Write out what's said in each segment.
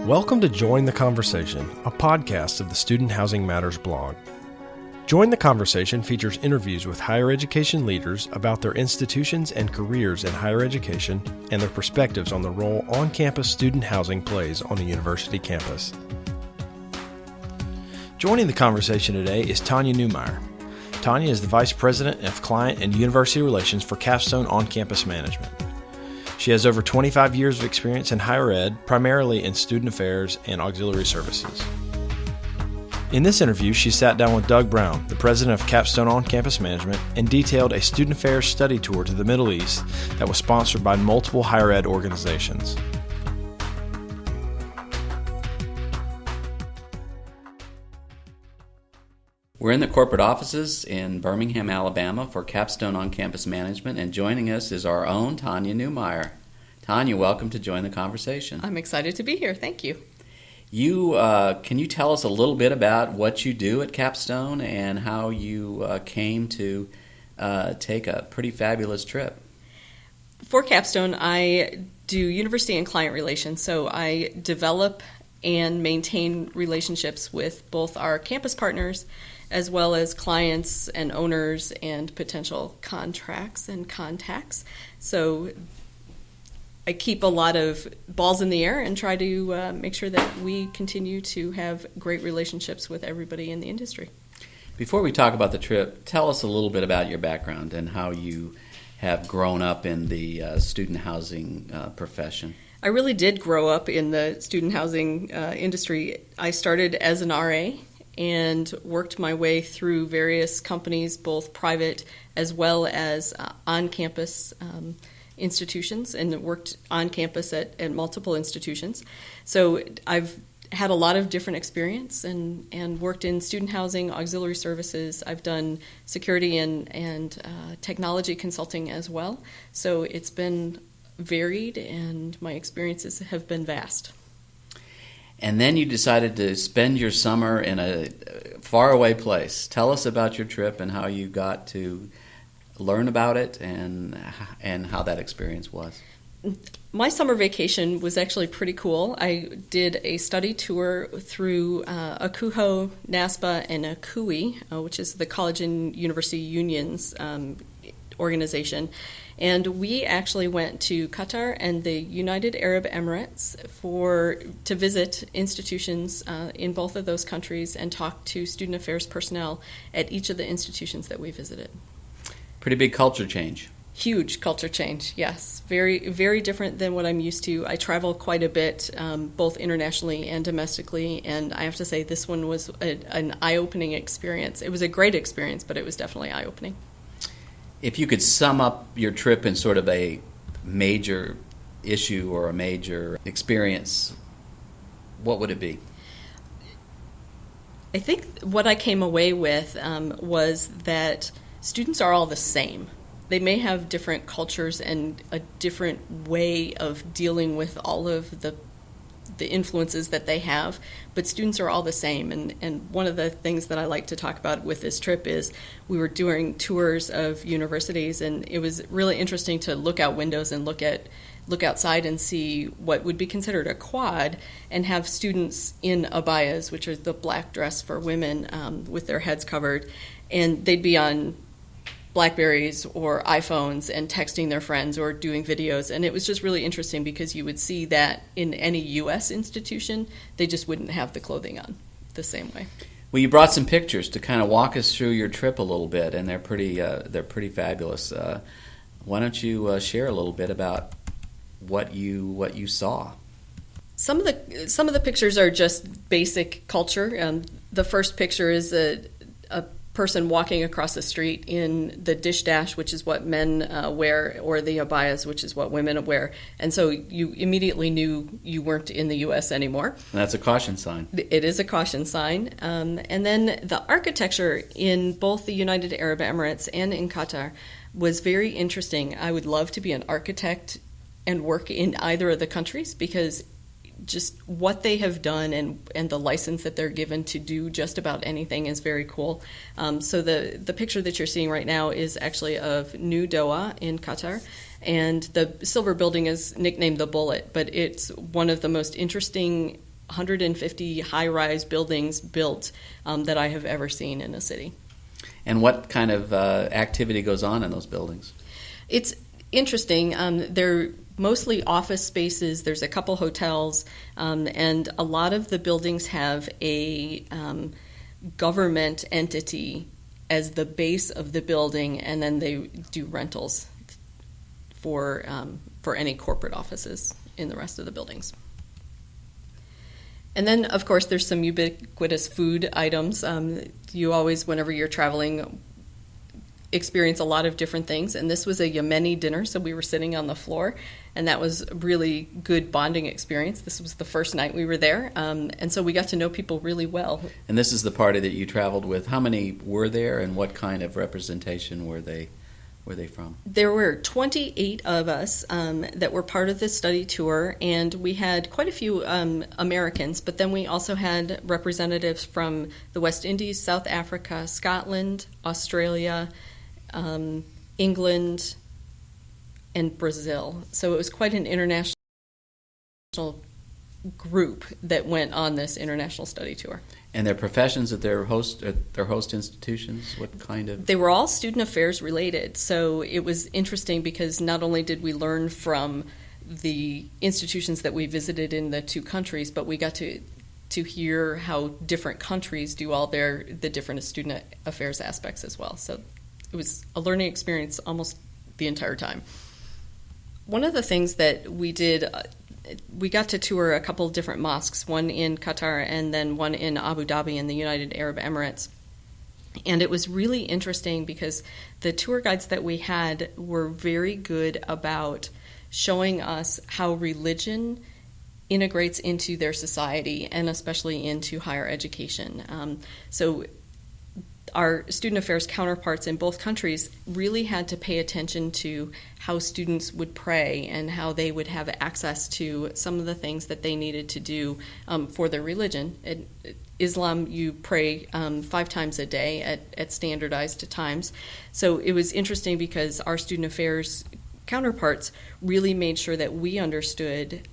Welcome to Join the Conversation, a podcast of the Student Housing Matters blog. Join the Conversation features interviews with higher education leaders about their institutions and careers in higher education and their perspectives on the role on-campus student housing plays on a university campus. Joining the conversation today is Tonya Neumeier. Tonya is the Vice President of Client and University Relations for Capstone On-Campus Management. She has over 25 years of experience in higher ed, primarily in student affairs and auxiliary services. In this interview, she sat down with Doug Brown, the president of Capstone On-Campus Management, and detailed a student affairs study tour to the Middle East that was sponsored by multiple higher ed organizations. We're in the corporate offices in Birmingham, Alabama for Capstone On-Campus Management, and joining us is our own Tonya Neumeier. Tonya, welcome to Join the Conversation. I'm excited to be here. Thank you. Can you tell us a little bit about what you do at Capstone and how you came to take a pretty fabulous trip? For Capstone, I do university and client relations, so I develop and maintain relationships with both our campus partners as well as clients and owners and potential contracts and contacts. So I keep a lot of balls in the air and try to make sure that we continue to have great relationships with everybody in the industry. Before we talk about the trip, tell us a little bit about your background and how you have grown up in the student housing profession. I really did grow up in the student housing industry. I started as an RA and worked my way through various companies, both private as well as on-campus institutions, and worked on campus at multiple institutions. So I've had a lot of different experience and worked in student housing, auxiliary services. I've done security and technology consulting as well. So it's been varied, and my experiences have been vast. And then you decided to spend your summer in a faraway place. Tell us about your trip and how you got to learn about it and how that experience was. My summer vacation was actually pretty cool. I did a study tour through ACUHO, NASPA, and ACUI, which is the College and University Unions organization. And we actually went to Qatar and the United Arab Emirates to visit institutions in both of those countries and talk to student affairs personnel at each of the institutions that we visited. Pretty big culture change. Huge culture change, yes. Very, very different than what I'm used to. I travel quite a bit, both internationally and domestically, and I have to say this one was an eye-opening experience. It was a great experience, but it was definitely eye-opening. If you could sum up your trip in sort of a major issue or a major experience, what would it be? I think what I came away with was that students are all the same. They may have different cultures and a different way of dealing with all of the influences that they have, but students are all the same. And one of the things that I like to talk about with this trip is we were doing tours of universities, and it was really interesting to look out windows and look outside and see what would be considered a quad and have students in abayas, which are the black dress for women with their heads covered, and they'd be on BlackBerries or iPhones and texting their friends or doing videos. And it was just really interesting because you would see that in any U.S. institution, they just wouldn't have the clothing on the same way. Well, you brought some pictures to kind of walk us through your trip a little bit, and they're pretty fabulous. Why don't you share a little bit about what you saw? Some of the pictures are just basic culture. The first picture is a person walking across the street in the dish dash, which is what men wear, or the abayas, which is what women wear. And so you immediately knew you weren't in the U.S. anymore. And that's a caution sign. It is a caution sign. And then the architecture in both the United Arab Emirates and in Qatar was very interesting. I would love to be an architect and work in either of the countries, because just what they have done and the license that they're given to do just about anything is very cool. So the picture that you're seeing right now is actually of New Doha in Qatar, and the silver building is nicknamed the Bullet, but it's one of the most interesting 150 high-rise buildings built that I have ever seen in a city. And what kind of activity goes on in those buildings? It's interesting. They're mostly office spaces. There's a couple hotels, and a lot of the buildings have a government entity as the base of the building, and then they do rentals for any corporate offices in the rest of the buildings. And then, of course, there's some ubiquitous food items. You always, whenever you're traveling, experience a lot of different things. And this was a Yemeni dinner, so we were sitting on the floor, and that was a really good bonding experience. This was the first night we were there, and so we got to know people really well. And this is the party that you traveled with. How many were there, and what kind of representation were they from? There were 28 of us that were part of this study tour, and we had quite a few Americans, but then we also had representatives from the West Indies, South Africa, Scotland, Australia, England, and Brazil. So it was quite an international group that went on this international study tour. And their professions at their host institutions, what kind of? They were all student affairs related. So it was interesting because not only did we learn from the institutions that we visited in the two countries, but we got to hear how different countries do all the different student affairs aspects as well. So it was a learning experience almost the entire time. One of the things that we did, we got to tour a couple of different mosques, one in Qatar and then one in Abu Dhabi in the United Arab Emirates. And it was really interesting because the tour guides that we had were very good about showing us how religion integrates into their society and especially into higher education. So our student affairs counterparts in both countries really had to pay attention to how students would pray and how they would have access to some of the things that they needed to do for their religion. In Islam, you pray 5 times a day at standardized times. So it was interesting because our student affairs counterparts really made sure that we understood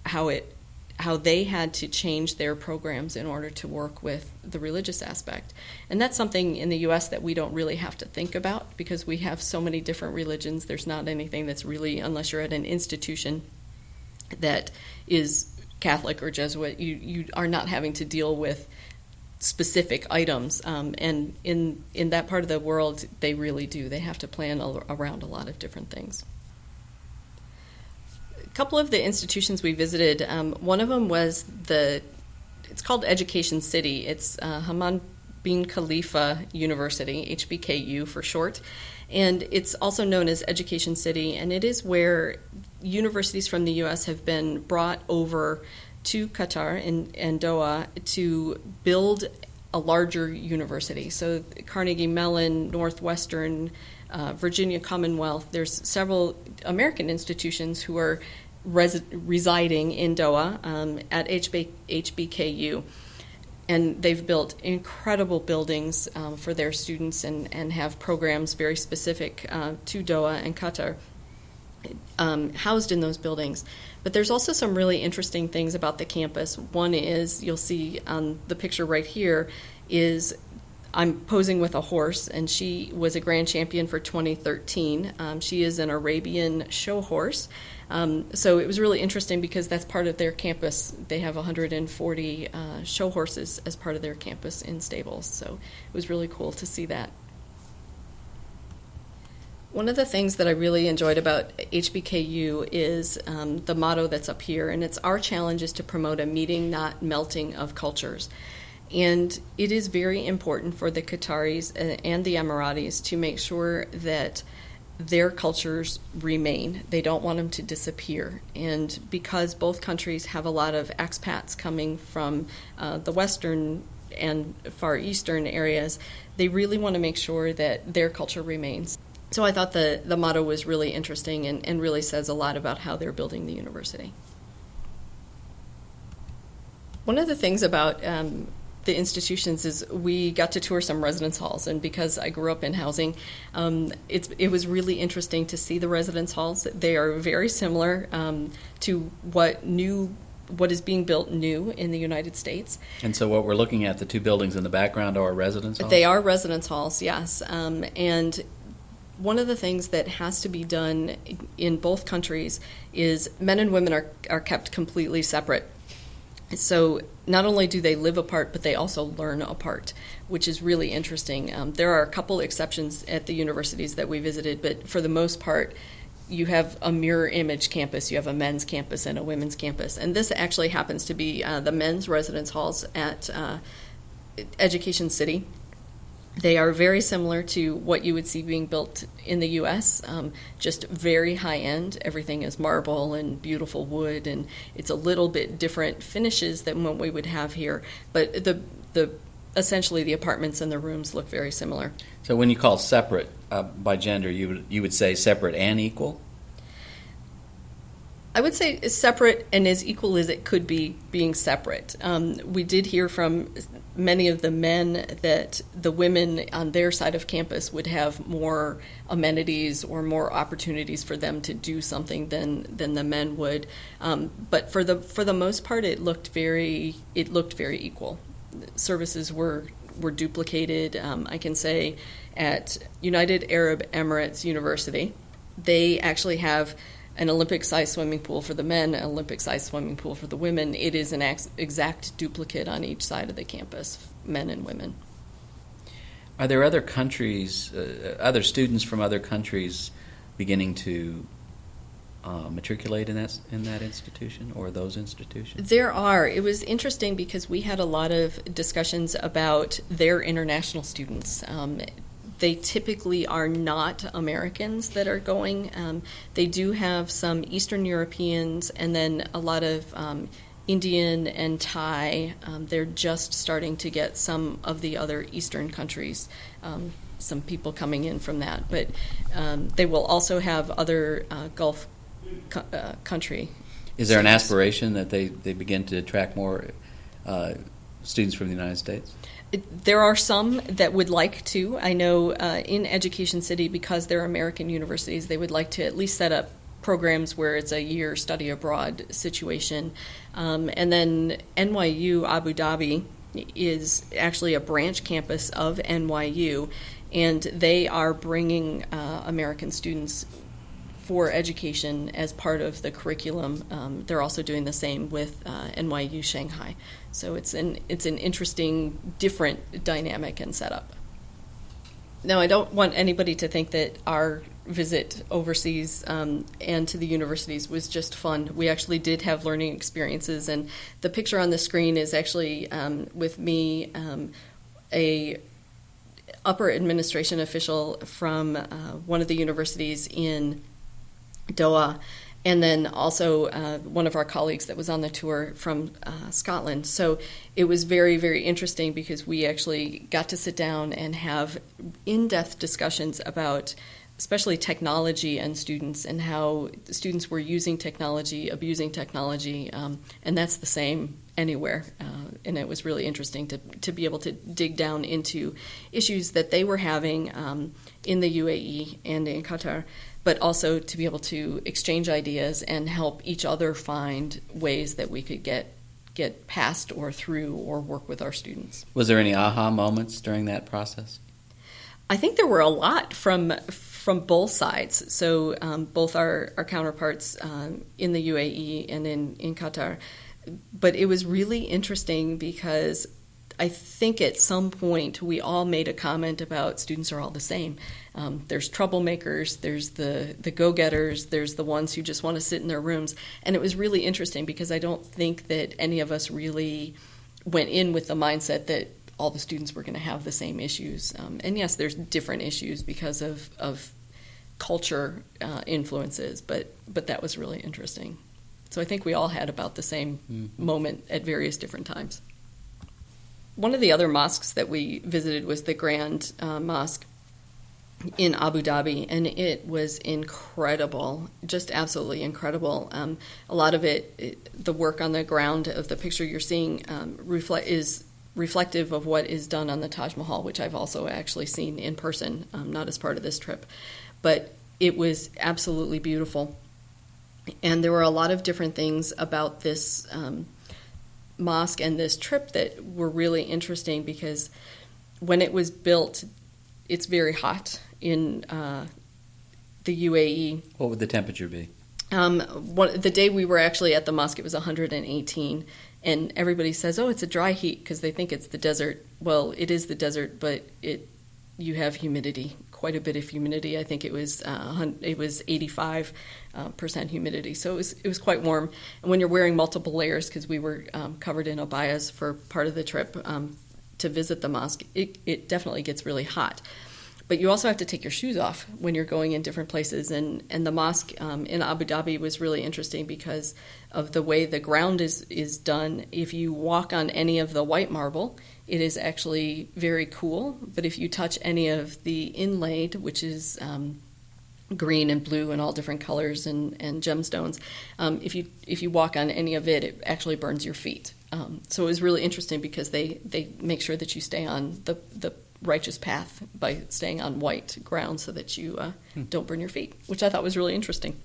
how they had to change their programs in order to work with the religious aspect. And that's something in the U.S. that we don't really have to think about because we have so many different religions. There's not anything that's really, unless you're at an institution that is Catholic or Jesuit, you are not having to deal with specific items. And in that part of the world, they really do. They have to plan around a lot of different things. A couple of the institutions we visited, one of them was it's called Education City. It's Hamad bin Khalifa University, HBKU for short, and it's also known as Education City, and it is where universities from the U.S. have been brought over to Qatar and Doha to build a larger university. So Carnegie Mellon, Northwestern, Virginia Commonwealth, there's several American institutions who are residing in Doha at HBKU. And they've built incredible buildings for their students and have programs very specific to Doha and Qatar housed in those buildings. But there's also some really interesting things about the campus. One is, you'll see on the picture right here, is I'm posing with a horse, and she was a grand champion for 2013. She is an Arabian show horse. So it was really interesting because that's part of their campus. They have 140 show horses as part of their campus in stables. So it was really cool to see that. One of the things that I really enjoyed about HBKU is the motto that's up here, and it's our challenge is to promote a meeting, not melting of cultures. And it is very important for the Qataris and the Emiratis to make sure that their cultures remain. They don't want them to disappear. And because both countries have a lot of expats coming from the Western and Far Eastern areas, they really want to make sure that their culture remains. So I thought the motto was really interesting and really says a lot about how they're building the university. One of the things about the institutions is we got to tour some residence halls, and because I grew up in housing, it was really interesting to see the residence halls. They are very similar to what new what is being built new in the United States. And so what we're looking at, the two buildings in the background, are residence halls? They are residence halls, yes. And one of the things that has to be done in both countries is men and women are kept completely separate. So not only do they live apart, but they also learn apart, which is really interesting. There are a couple exceptions at the universities that we visited, but for the most part, you have a mirror image campus. You have a men's campus and a women's campus. And this actually happens to be the men's residence halls at Education City. They are very similar to what you would see being built in the U.S., just very high-end. Everything is marble and beautiful wood, and it's a little bit different finishes than what we would have here. But essentially the apartments and the rooms look very similar. So when you call separate by gender, you would say separate and equal? I would say separate and as equal as it could be being separate. We did hear from many of the men that the women on their side of campus would have more amenities or more opportunities for them to do something than the men would. But for the most part, it looked very equal. Services were duplicated. I can say at United Arab Emirates University, they actually have an Olympic-sized swimming pool for the men, an Olympic-sized swimming pool for the women. It is an exact duplicate on each side of the campus, men and women. Are there other countries, other students from other countries beginning to matriculate in that institution or those institutions? There are. It was interesting because we had a lot of discussions about their international students. They typically are not Americans that are going. They do have some Eastern Europeans and then a lot of Indian and Thai. They're just starting to get some of the other Eastern countries, some people coming in from that. But they will also have other Gulf country. Is there an aspiration that they begin to attract more students from the United States? There are some that would like to. I know in Education City, because they're American universities, they would like to at least set up programs where it's a year study abroad situation. And then NYU Abu Dhabi is actually a branch campus of NYU, and they are bringing American students for education as part of the curriculum. They're also doing the same with NYU Shanghai. So it's an interesting, different dynamic and setup. Now, I don't want anybody to think that our visit overseas and to the universities was just fun. We actually did have learning experiences, and the picture on the screen is actually with me, a upper administration official from one of the universities in Doha, and then also one of our colleagues that was on the tour from Scotland. So it was very, very interesting because we actually got to sit down and have in-depth discussions about especially technology and students and how students were using technology, abusing technology, and that's the same anywhere. And it was really interesting to be able to dig down into issues that they were having in the UAE and in Qatar, but also to be able to exchange ideas and help each other find ways that we could get past or through or work with our students. Was there any aha moments during that process? I think there were a lot from both sides. So both our counterparts in the UAE and in Qatar. But it was really interesting because I think at some point we all made a comment about students are all the same. There's troublemakers, there's the go-getters, there's the ones who just want to sit in their rooms. And it was really interesting because I don't think that any of us really went in with the mindset that all the students were going to have the same issues. And yes, there's different issues because of culture influences, but that was really interesting. So I think we all had about the same moment at various different times. One of the other mosques that we visited was the Grand Mosque in Abu Dhabi, and it was incredible, just absolutely incredible. A lot of it, the work on the ground of the picture you're seeing is reflective of what is done on the Taj Mahal, which I've also actually seen in person, not as part of this trip. But it was absolutely beautiful. And there were a lot of different things about this mosque and this trip that were really interesting, because when it was built, it's very hot in the UAE. What would the temperature be? The day we were actually at the mosque, it was 118, and everybody says, "Oh, it's a dry heat," because they think it's the desert. Well, it is the desert, but you have humidity, quite a bit of humidity. I think it was 85% humidity, so it was quite warm. And when you're wearing multiple layers, because we were covered in abayas for part of the trip to visit the mosque, it definitely gets really hot. But you also have to take your shoes off when you're going in different places. And the mosque in Abu Dhabi was really interesting because of the way the ground is done. If you walk on any of the white marble, it is actually very cool. But if you touch any of the inlaid, which is green and blue and all different colors and gemstones, if you walk on any of it, it actually burns your feet. So it was really interesting because they make sure that you stay on the righteous path by staying on white ground so that you don't burn your feet, which I thought was really interesting.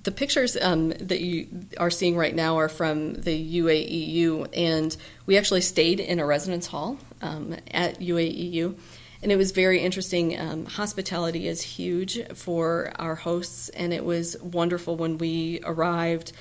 The pictures that you are seeing right now are from the UAEU, and we actually stayed in a residence hall at UAEU, and it was very interesting. Hospitality is huge for our hosts, and it was wonderful when we arrived.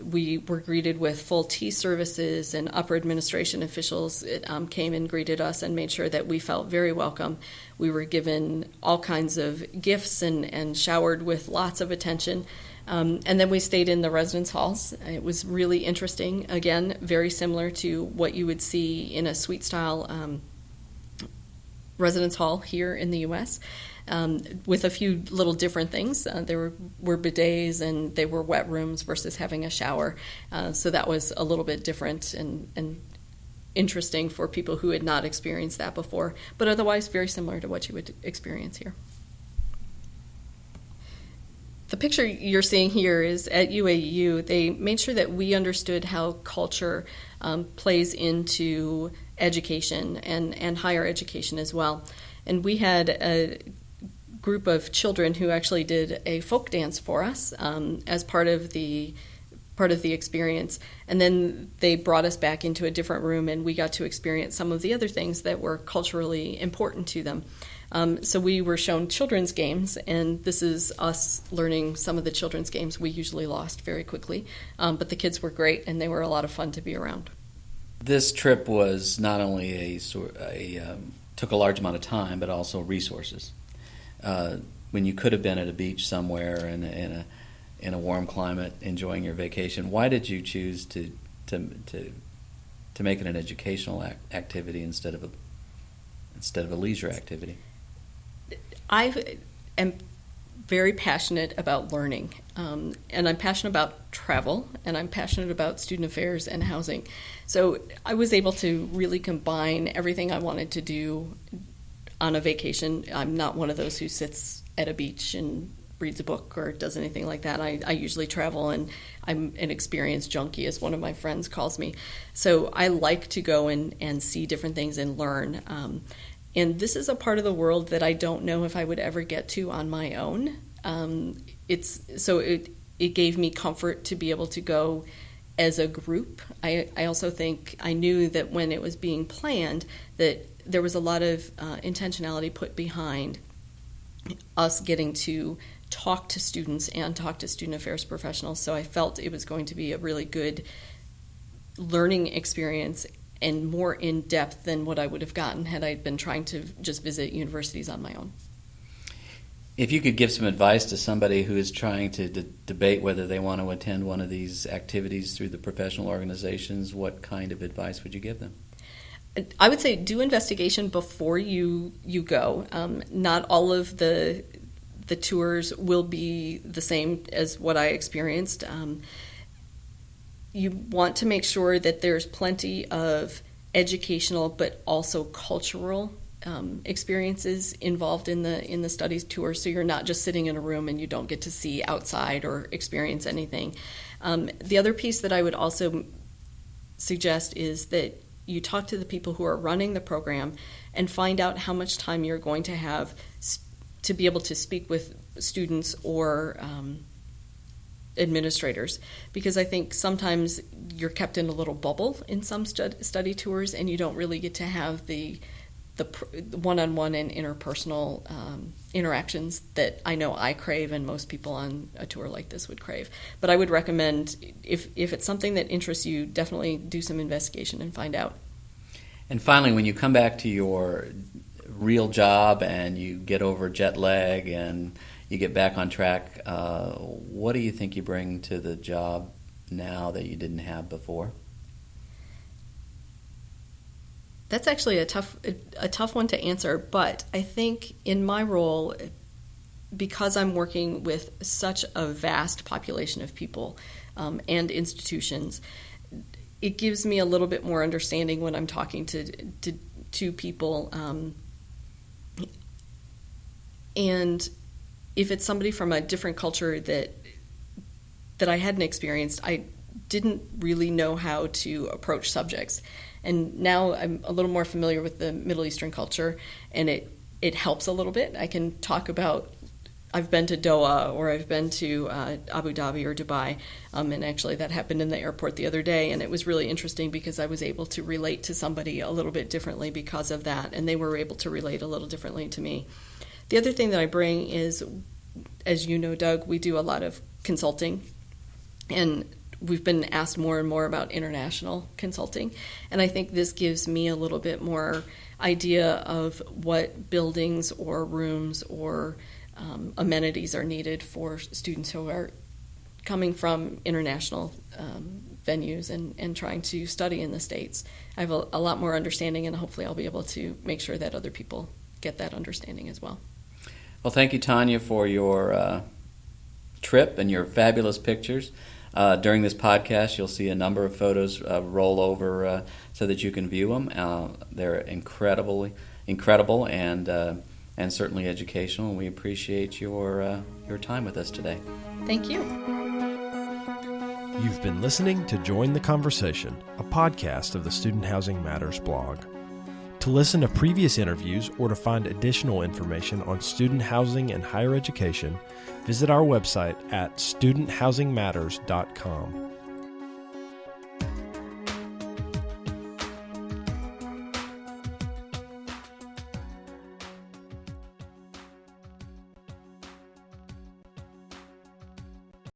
We were greeted with full tea services, and upper administration officials came and greeted us and made sure that we felt very welcome. We were given all kinds of gifts and showered with lots of attention. And then we stayed in the residence halls. It was really interesting. Again, very similar to what you would see in a suite-style residence hall here in the U.S., with a few little different things. There were bidets, and they were wet rooms versus having a shower. So that was a little bit different and interesting for people who had not experienced that before, but otherwise very similar to what you would experience here. The picture you're seeing here is at UAU. They made sure that we understood how culture plays into education and higher education as well. And we had a group of children who actually did a folk dance for us as part of the experience, and then they brought us back into a different room, and we got to experience some of the other things that were culturally important to them. So we were shown children's games, and this is us learning some of the children's games. We usually lost very quickly, but the kids were great, and they were a lot of fun to be around. This trip was not only took a large amount of time, but also resources. When you could have been at a beach somewhere in a warm climate, enjoying your vacation, why did you choose to make it an educational activity instead of a leisure activity? I am very passionate about learning, and I'm passionate about travel, and I'm passionate about student affairs and housing. So I was able to really combine everything I wanted to do on a vacation. I'm not one of those who sits at a beach and reads a book or does anything like that. I usually travel, and I'm an experience junkie, as one of my friends calls me. So I like to go and see different things and learn. And this is a part of the world that I don't know if I would ever get to on my own. It gave me comfort to be able to go as a group. I also think I knew that when it was being planned that there was a lot of intentionality put behind us getting to talk to students and talk to student affairs professionals. So I felt it was going to be a really good learning experience and more in depth than what I would have gotten had I been trying to just visit universities on my own. If you could give some advice to somebody who is trying to debate whether they want to attend one of these activities through the professional organizations, what kind of advice would you give them? I would say do investigation before you go. Not all of the tours will be the same as what I experienced. You want to make sure that there's plenty of educational but also cultural experiences involved in the studies tour, so you're not just sitting in a room and you don't get to see outside or experience anything. The other piece that I would also suggest is that you talk to the people who are running the program and find out how much time you're going to have to be able to speak with students or administrators, because I think sometimes you're kept in a little bubble in some study tours, and you don't really get to have the one-on-one and interpersonal interactions that I know I crave and most people on a tour like this would crave. But I would recommend, if it's something that interests you, definitely do some investigation and find out. And finally, when you come back to your real job and you get over jet lag and you get back on track, what do you think you bring to the job now that you didn't have before? That's actually a tough one to answer, but I think in my role, because I'm working with such a vast population of people and institutions, it gives me a little bit more understanding when I'm talking to people. And if it's somebody from a different culture that I hadn't experienced, I didn't really know how to approach subjects. And now I'm a little more familiar with the Middle Eastern culture, and it helps a little bit. I can talk about, I've been to Doha, or I've been to Abu Dhabi or Dubai, and actually that happened in the airport the other day, and it was really interesting because I was able to relate to somebody a little bit differently because of that, and they were able to relate a little differently to me. The other thing that I bring is, as you know, Doug, we do a lot of consulting, and we've been asked more and more about international consulting, and I think this gives me a little bit more idea of what buildings or rooms or amenities are needed for students who are coming from international venues and trying to study in the States. I have a lot more understanding, and hopefully I'll be able to make sure that other people get that understanding as well. Well, thank you, Tonya, for your trip and your fabulous pictures. During this podcast, you'll see a number of photos roll over so that you can view them. They're incredible and certainly educational. And we appreciate your time with us today. Thank you. You've been listening to Join the Conversation, a podcast of the Student Housing Matters blog. To listen to previous interviews or to find additional information on student housing and higher education, visit our website at studenthousingmatters.com.